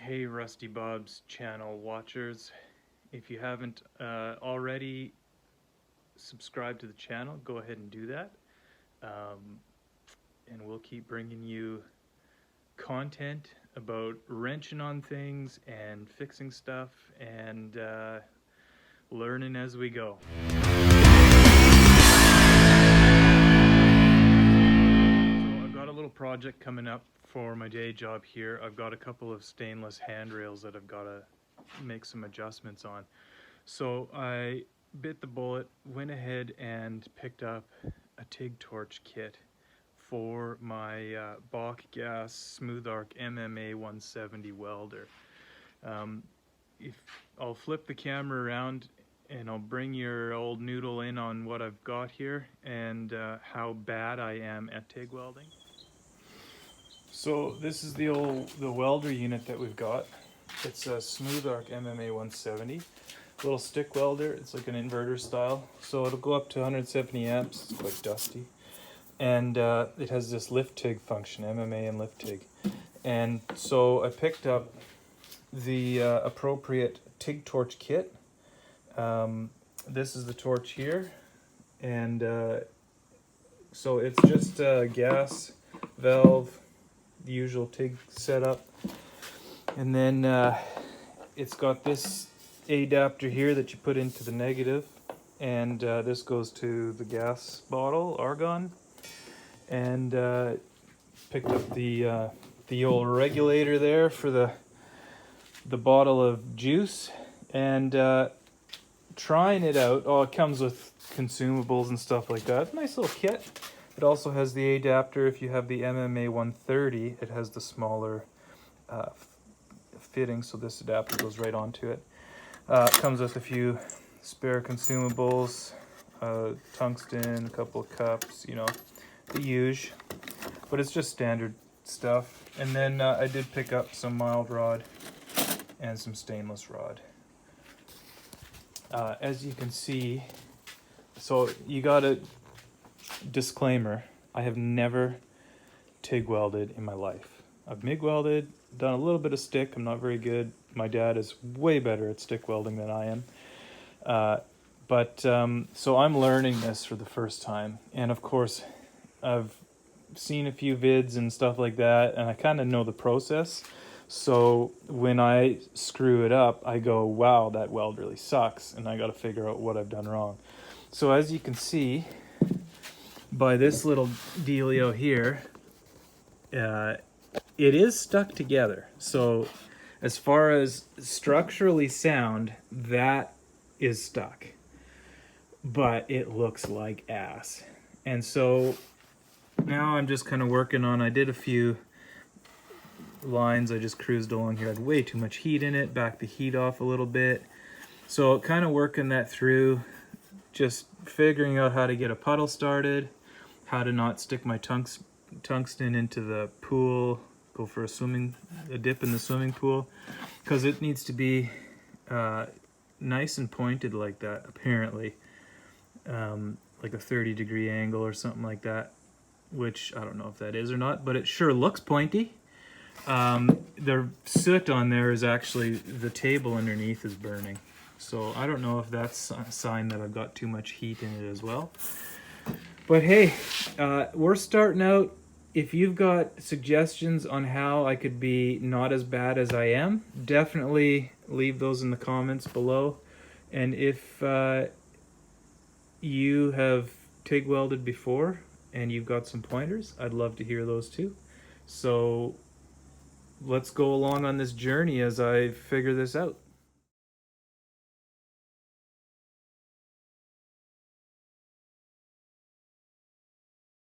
Hey Rusty Bob's channel watchers, if you haven't already subscribed to the channel, go ahead and do that, and we'll keep bringing you content about wrenching on things and fixing stuff and learning as we go. So I've got a little project coming up for my day job here. I've got a couple of stainless handrails that I've got to make some adjustments on. So I bit the bullet, went ahead and picked up a TIG torch kit for my Bach Gas Smooth Arc MMA 170 welder. If I'll flip the camera around and I'll bring your old noodle in on what I've got here and how bad I am at TIG welding. So this is the welder unit that we've got. It's a Smooth Arc MMA 170. Little stick welder. It's like an inverter style. So it'll go up to 170 amps. It's quite dusty. And it has this lift TIG function, MMA and lift TIG. And so I picked up the appropriate TIG torch kit. This is the torch here. And so it's just a gas valve, the usual TIG setup, and then it's got this adapter here that you put into the negative, and this goes to the gas bottle, argon, and picked up the old regulator there for the bottle of juice, and trying it out. Oh, it comes with consumables and stuff like that. Nice little kit. It also has the adapter. If you have the MMA 130, it has the smaller fitting, so this adapter goes right onto it. It comes with a few spare consumables, tungsten, a couple of cups, you know, the usual. But it's just standard stuff. And then I did pick up some mild rod and some stainless rod. As you can see, so you got a disclaimer, I have never TIG welded in my life. I've MIG welded, done a little bit of stick. I'm not very good. My dad is way better at stick welding than I am. So I'm learning this for the first time. And of course, I've seen a few vids and stuff like that, and I kind of know the process. So when I screw it up, I go, wow, that weld really sucks, and I got to figure out what I've done wrong. So as you can see, by this little dealio here, it is stuck together. So as far as structurally sound, that is stuck, but it looks like ass. And so now I'm just kind of working on, I did a few lines, I just cruised along here, I had way too much heat in it, backed the heat off a little bit. So kind of working that through, just figuring out how to get a puddle started, how to not stick my tungsten into the pool, go for a dip in the swimming pool, because it needs to be nice and pointed like that, apparently, like a 30-degree angle or something like that, which I don't know if that is or not, but it sure looks pointy. The soot on there is actually, the table underneath is burning, so I don't know if that's a sign that I've got too much heat in it as well. But hey, we're starting out. If you've got suggestions on how I could be not as bad as I am, definitely leave those in the comments below. And if you have TIG welded before and you've got some pointers, I'd love to hear those too. So let's go along on this journey as I figure this out.